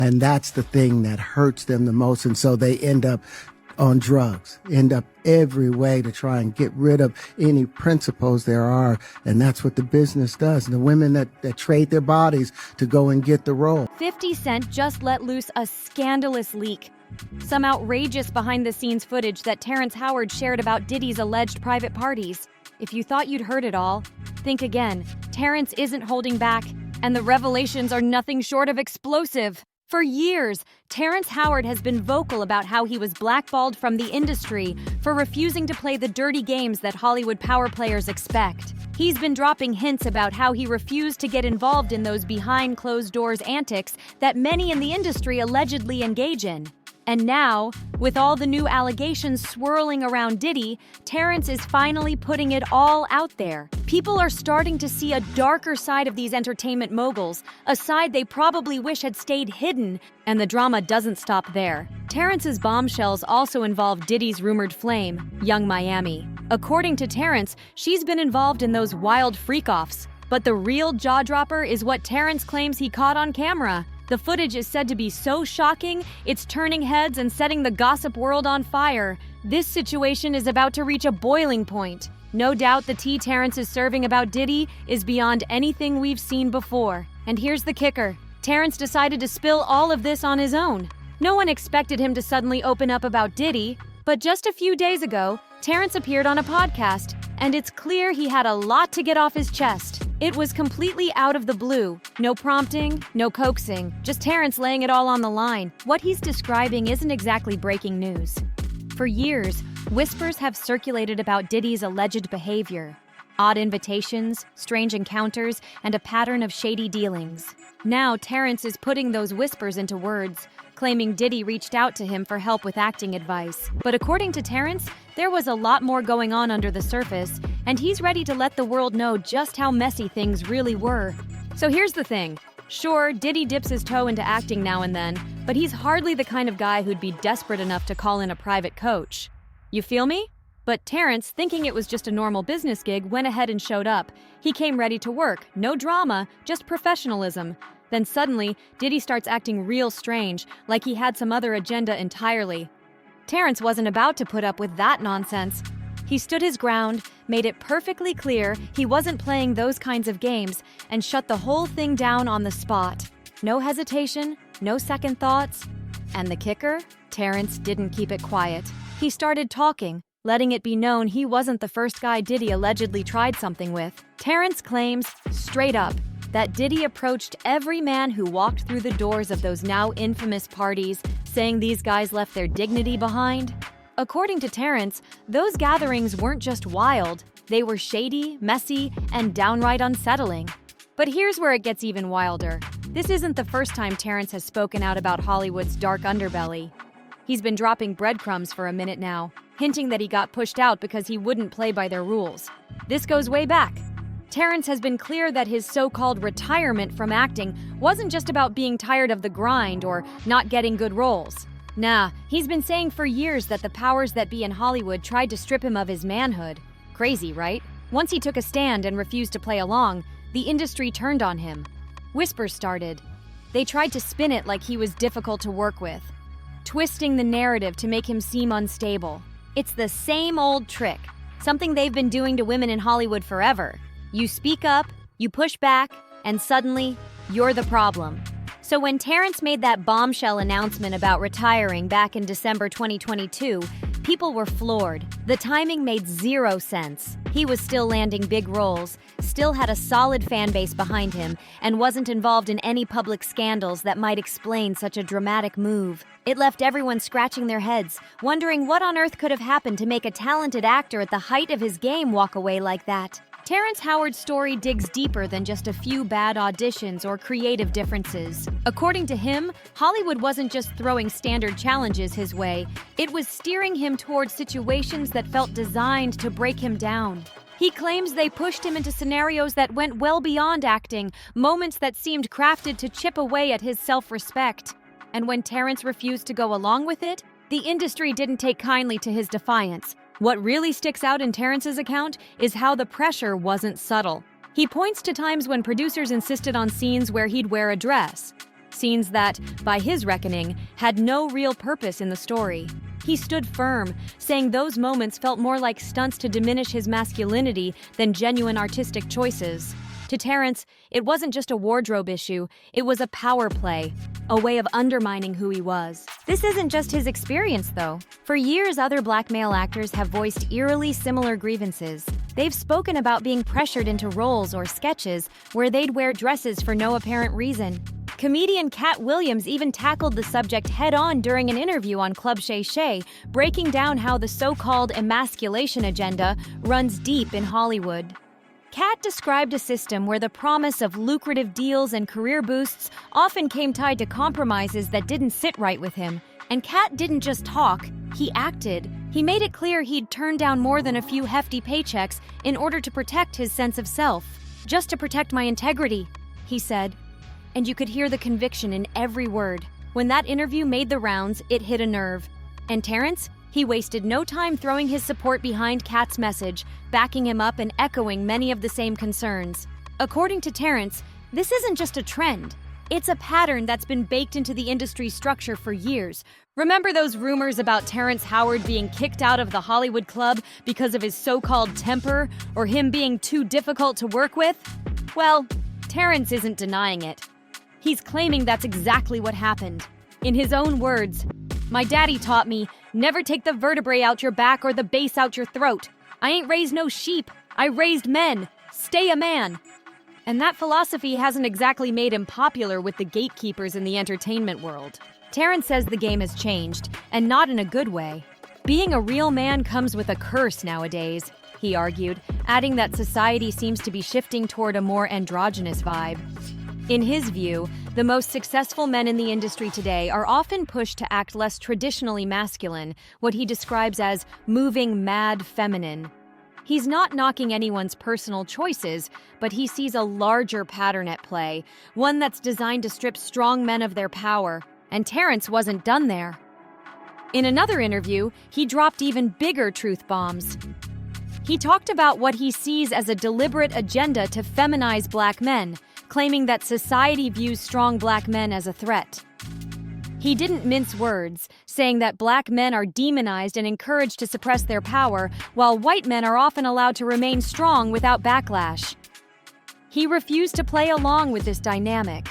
And that's the thing that hurts them the most. And so they end up on drugs, end up every way to try and get rid of any principles there are. And that's what the business does. And the women that trade their bodies to go and get the role. 50 Cent just let loose a scandalous leak. Some outrageous behind-the-scenes footage that Terrence Howard shared about Diddy's alleged private parties. If you thought you'd heard it all, think again. Terrence isn't holding back, and the revelations are nothing short of explosive. For years, Terrence Howard has been vocal about how he was blackballed from the industry for refusing to play the dirty games that Hollywood power players expect. He's been dropping hints about how he refused to get involved in those behind-closed-doors antics that many in the industry allegedly engage in. And now, with all the new allegations swirling around Diddy, Terrence is finally putting it all out there. People are starting to see a darker side of these entertainment moguls, a side they probably wish had stayed hidden, and the drama doesn't stop there. Terrence's bombshells also involve Diddy's rumored flame, Young Miami. According to Terrence, she's been involved in those wild freak-offs, but the real jaw-dropper is what Terrence claims he caught on camera. The footage is said to be so shocking, it's turning heads and setting the gossip world on fire. This situation is about to reach a boiling point. No doubt the tea Terrence is serving about Diddy is beyond anything we've seen before. And here's the kicker. Terrence decided to spill all of this on his own. No one expected him to suddenly open up about Diddy, but just a few days ago, Terrence appeared on a podcast, and it's clear he had a lot to get off his chest. It was completely out of the blue. No prompting, no coaxing, just Terrence laying it all on the line. What he's describing isn't exactly breaking news. For years, whispers have circulated about Diddy's alleged behavior. Odd invitations, strange encounters, and a pattern of shady dealings. Now Terrence is putting those whispers into words, claiming Diddy reached out to him for help with acting advice. But according to Terrence, there was a lot more going on under the surface, and he's ready to let the world know just how messy things really were. So here's the thing. Sure, Diddy dips his toe into acting now and then, but he's hardly the kind of guy who'd be desperate enough to call in a private coach. You feel me? But Terrence, thinking it was just a normal business gig, went ahead and showed up. He came ready to work. No drama, just professionalism. Then suddenly, Diddy starts acting real strange, like he had some other agenda entirely. Terrence wasn't about to put up with that nonsense. He stood his ground, made it perfectly clear he wasn't playing those kinds of games, and shut the whole thing down on the spot. No hesitation, no second thoughts. And the kicker? Terrence didn't keep it quiet. He started talking, letting it be known he wasn't the first guy Diddy allegedly tried something with. Terrence claims, straight up, that Diddy approached every man who walked through the doors of those now infamous parties, saying these guys left their dignity behind. According to Terrence, those gatherings weren't just wild, they were shady, messy, and downright unsettling. But here's where it gets even wilder. This isn't the first time Terrence has spoken out about Hollywood's dark underbelly. He's been dropping breadcrumbs for a minute now, hinting that he got pushed out because he wouldn't play by their rules. This goes way back. Terrence has been clear that his so-called retirement from acting wasn't just about being tired of the grind or not getting good roles. Nah, he's been saying for years that the powers that be in Hollywood tried to strip him of his manhood. Crazy, right? Once he took a stand and refused to play along, the industry turned on him. Whispers started. They tried to spin it like he was difficult to work with, twisting the narrative to make him seem unstable. It's the same old trick, something they've been doing to women in Hollywood forever. You speak up, you push back, and suddenly, you're the problem. So when Terrence made that bombshell announcement about retiring back in December 2022, people were floored. The timing made zero sense. He was still landing big roles, still had a solid fan base behind him, and wasn't involved in any public scandals that might explain such a dramatic move. It left everyone scratching their heads, wondering what on earth could have happened to make a talented actor at the height of his game walk away like that. Terrence Howard's story digs deeper than just a few bad auditions or creative differences. According to him, Hollywood wasn't just throwing standard challenges his way, it was steering him towards situations that felt designed to break him down. He claims they pushed him into scenarios that went well beyond acting, moments that seemed crafted to chip away at his self-respect. And when Terrence refused to go along with it, the industry didn't take kindly to his defiance. What really sticks out in Terrence's account is how the pressure wasn't subtle. He points to times when producers insisted on scenes where he'd wear a dress, Scenes that, by his reckoning, had no real purpose in the story. He stood firm, saying those moments felt more like stunts to diminish his masculinity than genuine artistic choices. To Terrence, it wasn't just a wardrobe issue, it was a power play, a way of undermining who he was. This isn't just his experience, though. For years, other black male actors have voiced eerily similar grievances. They've spoken about being pressured into roles or sketches where they'd wear dresses for no apparent reason. Comedian Cat Williams even tackled the subject head-on during an interview on Club Shay Shay, breaking down how the so-called emasculation agenda runs deep in Hollywood. Cat described a system where the promise of lucrative deals and career boosts often came tied to compromises that didn't sit right with him. And Cat didn't just talk, he acted. He made it clear he'd turn down more than a few hefty paychecks in order to protect his sense of self. Just to protect my integrity, he said. And you could hear the conviction in every word. When that interview made the rounds, it hit a nerve. And Terrence? He wasted no time throwing his support behind Cat's message, backing him up and echoing many of the same concerns. According to Terrence, this isn't just a trend. It's a pattern that's been baked into the industry structure for years. Remember those rumors about Terrence Howard being kicked out of the Hollywood club because of his so-called temper or him being too difficult to work with? Well, Terrence isn't denying it. He's claiming that's exactly what happened. In his own words, "My daddy taught me, never take the vertebrae out your back or the base out your throat. I ain't raised no sheep. I raised men. Stay a man." And that philosophy hasn't exactly made him popular with the gatekeepers in the entertainment world. Terrence says the game has changed, and not in a good way. Being a real man comes with a curse nowadays, he argued, adding that society seems to be shifting toward a more androgynous vibe. In his view, the most successful men in the industry today are often pushed to act less traditionally masculine, what he describes as moving mad feminine. He's not knocking anyone's personal choices, but he sees a larger pattern at play, one that's designed to strip strong men of their power, and Terrence wasn't done there. In another interview, he dropped even bigger truth bombs. He talked about what he sees as a deliberate agenda to feminize black men, claiming that society views strong black men as a threat. He didn't mince words, saying that black men are demonized and encouraged to suppress their power, while white men are often allowed to remain strong without backlash. He refused to play along with this dynamic.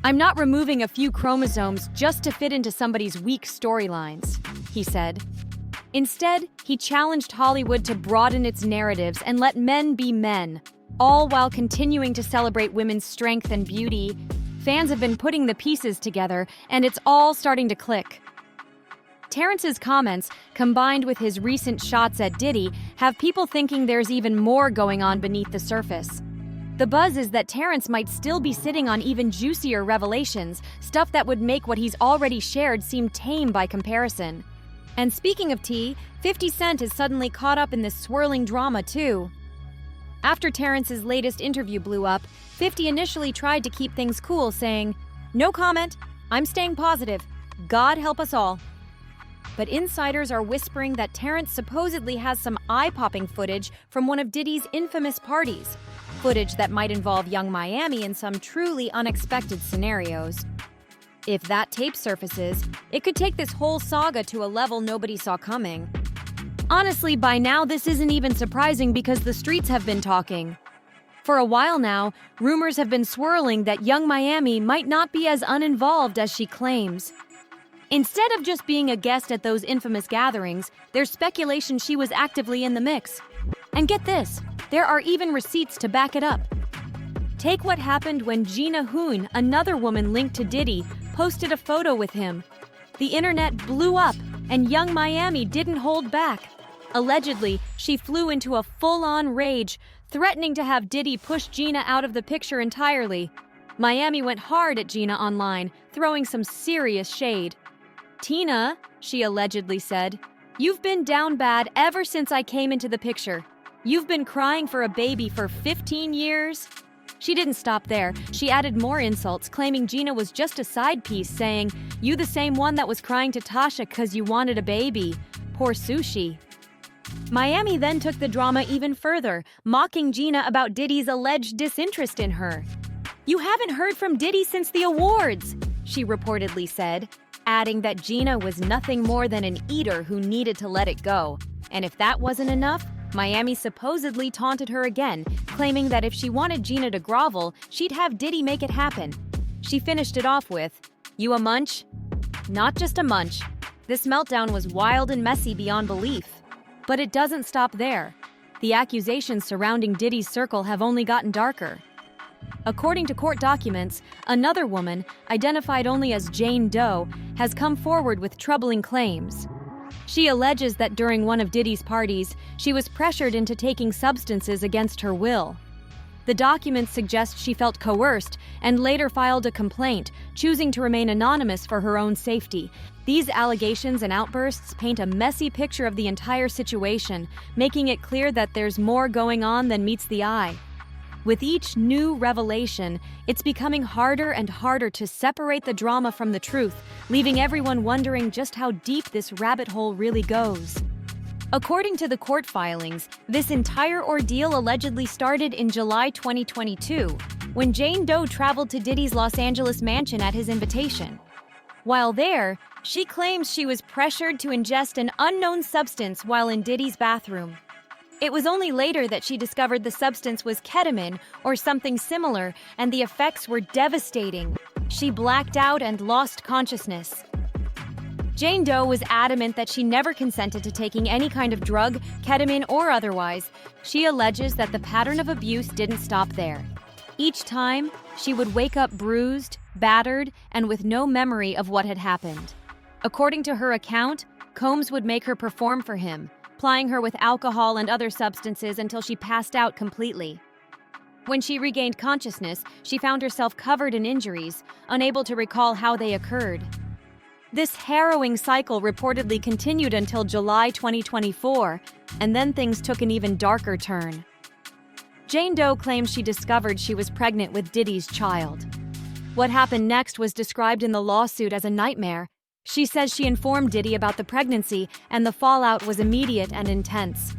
"I'm not removing a few chromosomes just to fit into somebody's weak storylines," he said. Instead, he challenged Hollywood to broaden its narratives and let men be men, all while continuing to celebrate women's strength and beauty. Fans have been putting the pieces together, and it's all starting to click. Terrence's comments, combined with his recent shots at Diddy, have people thinking there's even more going on beneath the surface. The buzz is that Terrence might still be sitting on even juicier revelations, stuff that would make what he's already shared seem tame by comparison. And speaking of tea, 50 Cent is suddenly caught up in this swirling drama too. After Terrence's latest interview blew up, 50 initially tried to keep things cool, saying, "No comment, I'm staying positive. God help us all." But insiders are whispering that Terrence supposedly has some eye-popping footage from one of Diddy's infamous parties, footage that might involve Young Miami in some truly unexpected scenarios. If that tape surfaces, it could take this whole saga to a level nobody saw coming. Honestly, by now this isn't even surprising because the streets have been talking. For a while now, rumors have been swirling that Young Miami might not be as uninvolved as she claims. Instead of just being a guest at those infamous gatherings, there's speculation she was actively in the mix. And get this, there are even receipts to back it up. Take what happened when Gina Hoon, another woman linked to Diddy, posted a photo with him. The internet blew up, and Young Miami didn't hold back. Allegedly, she flew into a full-on rage, threatening to have Diddy push Gina out of the picture entirely. Miami went hard at Gina online, throwing some serious shade. "Tina," she allegedly said, "you've been down bad ever since I came into the picture. You've been crying for a baby for 15 years? She didn't stop there. She added more insults, claiming Gina was just a side piece, saying, "You the same one that was crying to Tasha 'cause you wanted a baby. Poor Sushi." Miami then took the drama even further, mocking Gina about Diddy's alleged disinterest in her. "You haven't heard from Diddy since the awards," she reportedly said, adding that Gina was nothing more than an eater who needed to let it go. And if that wasn't enough, Miami supposedly taunted her again, claiming that if she wanted Gina to grovel, she'd have Diddy make it happen. She finished it off with, "You a munch?" Not just a munch. This meltdown was wild and messy beyond belief. But it doesn't stop there. The accusations surrounding Diddy's circle have only gotten darker. According to court documents, another woman, identified only as Jane Doe, has come forward with troubling claims. She alleges that during one of Diddy's parties, she was pressured into taking substances against her will. The documents suggest she felt coerced and later filed a complaint, choosing to remain anonymous for her own safety. These allegations and outbursts paint a messy picture of the entire situation, making it clear that there's more going on than meets the eye. With each new revelation, it's becoming harder and harder to separate the drama from the truth, leaving everyone wondering just how deep this rabbit hole really goes. According to the court filings, this entire ordeal allegedly started in July 2022, when Jane Doe traveled to Diddy's Los Angeles mansion at his invitation. While there, she claims she was pressured to ingest an unknown substance while in Diddy's bathroom. It was only later that she discovered the substance was ketamine or something similar, and the effects were devastating. She blacked out and lost consciousness. Jane Doe was adamant that she never consented to taking any kind of drug, ketamine or otherwise. She alleges that the pattern of abuse didn't stop there. Each time, she would wake up bruised, battered, and with no memory of what had happened. According to her account, Combs would make her perform for him, plying her with alcohol and other substances until she passed out completely. When she regained consciousness, she found herself covered in injuries, unable to recall how they occurred. This harrowing cycle reportedly continued until July 2024, and then things took an even darker turn. Jane Doe claims she discovered she was pregnant with Diddy's child. What happened next was described in the lawsuit as a nightmare. She says she informed Diddy about the pregnancy, and the fallout was immediate and intense.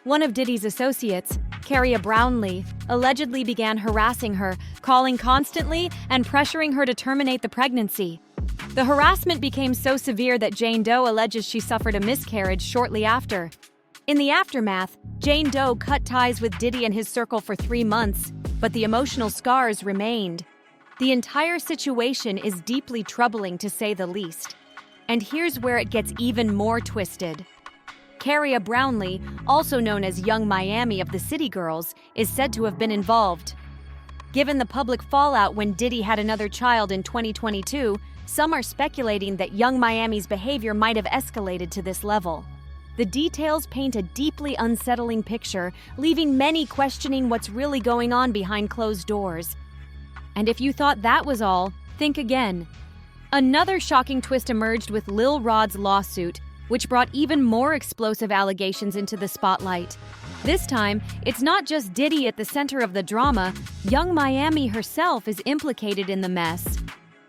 One of Diddy's associates, Carrie Brownlee, allegedly began harassing her, calling constantly and pressuring her to terminate the pregnancy. The harassment became so severe that Jane Doe alleges she suffered a miscarriage shortly after. In the aftermath, Jane Doe cut ties with Diddy and his circle for 3 months, but the emotional scars remained. The entire situation is deeply troubling, to say the least. And here's where it gets even more twisted. Carrie Brownlee, also known as Young Miami of the City Girls, is said to have been involved. Given the public fallout when Diddy had another child in 2022, some are speculating that Young Miami's behavior might have escalated to this level. The details paint a deeply unsettling picture, leaving many questioning what's really going on behind closed doors. And if you thought that was all, think again. Another shocking twist emerged with Lil Rod's lawsuit, which brought even more explosive allegations into the spotlight. This time, it's not just Diddy at the center of the drama. Young Miami herself is implicated in the mess.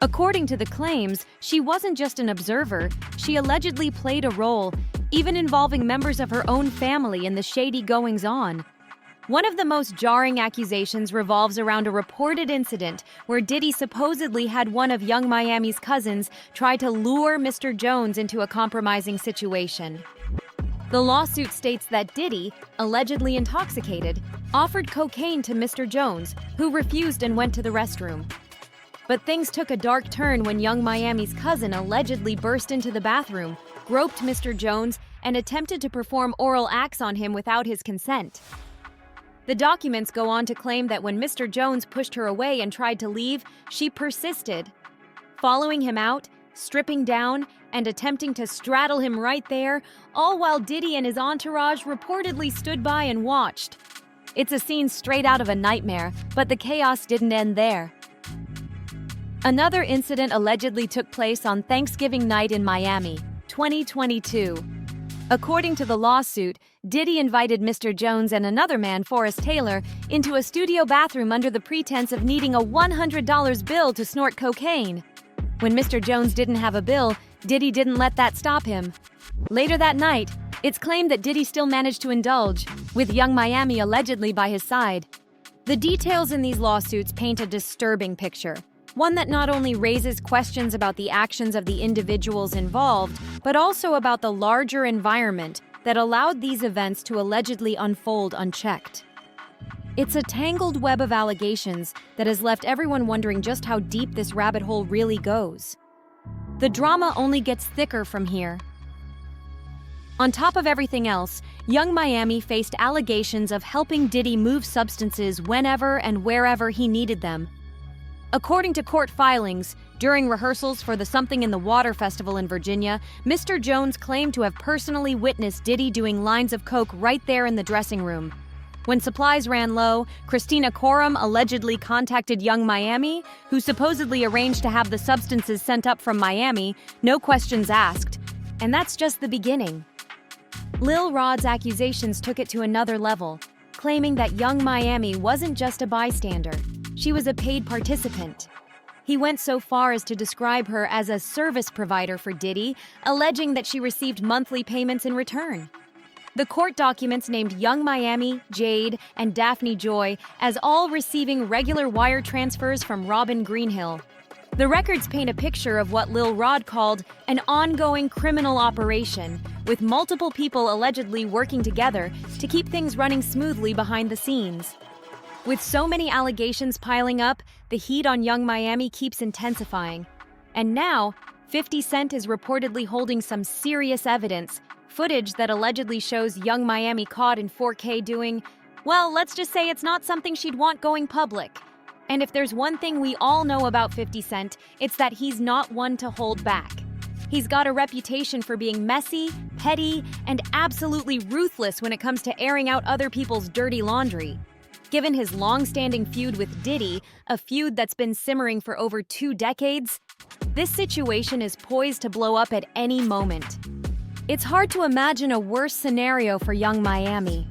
According to the claims, she wasn't just an observer, she allegedly played a role, even involving members of her own family in the shady goings-on. One of the most jarring accusations revolves around a reported incident where Diddy supposedly had one of Young Miami's cousins try to lure Mr. Jones into a compromising situation. The lawsuit states that Diddy, allegedly intoxicated, offered cocaine to Mr. Jones, who refused and went to the restroom. But things took a dark turn when Young Miami's cousin allegedly burst into the bathroom, groped Mr. Jones, and attempted to perform oral acts on him without his consent. The documents go on to claim that when Mr. Jones pushed her away and tried to leave, she persisted, following him out, stripping down, and attempting to straddle him right there, all while Diddy and his entourage reportedly stood by and watched. It's a scene straight out of a nightmare, but the chaos didn't end there. Another incident allegedly took place on Thanksgiving night in Miami, 2022. According to the lawsuit, Diddy invited Mr. Jones and another man, Forrest Taylor, into a studio bathroom under the pretense of needing a $100 bill to snort cocaine. When Mr. Jones didn't have a bill, Diddy didn't let that stop him. Later that night, it's claimed that Diddy still managed to indulge, with Young Miami allegedly by his side. The details in these lawsuits paint a disturbing picture, one that not only raises questions about the actions of the individuals involved, but also about the larger environment that allowed these events to allegedly unfold unchecked. It's a tangled web of allegations that has left everyone wondering just how deep this rabbit hole really goes. The drama only gets thicker from here. On top of everything else, Young Miami faced allegations of helping Diddy move substances whenever and wherever he needed them. According to court filings, during rehearsals for the Something in the Water Festival in Virginia, Mr. Jones claimed to have personally witnessed Diddy doing lines of coke right there in the dressing room. When supplies ran low, Christina Coram allegedly contacted Young Miami, who supposedly arranged to have the substances sent up from Miami, no questions asked. And that's just the beginning. Lil Rod's accusations took it to another level, claiming that Young Miami wasn't just a bystander, she was a paid participant. He went so far as to describe her as a service provider for Diddy, alleging that she received monthly payments in return. The court documents named Young Miami, Jade, and Daphne Joy as all receiving regular wire transfers from Robin Greenhill. The records paint a picture of what Lil Rod called an ongoing criminal operation, with multiple people allegedly working together to keep things running smoothly behind the scenes. With so many allegations piling up, the heat on Young Miami keeps intensifying. And now, 50 Cent is reportedly holding some serious evidence, footage that allegedly shows Young Miami caught in 4K doing, well, let's just say it's not something she'd want going public. And if there's one thing we all know about 50 Cent, it's that he's not one to hold back. He's got a reputation for being messy, petty, and absolutely ruthless when it comes to airing out other people's dirty laundry. Given his long-standing feud with Diddy, a feud that's been simmering for over 2 decades, this situation is poised to blow up at any moment. It's hard to imagine a worse scenario for Young Miami.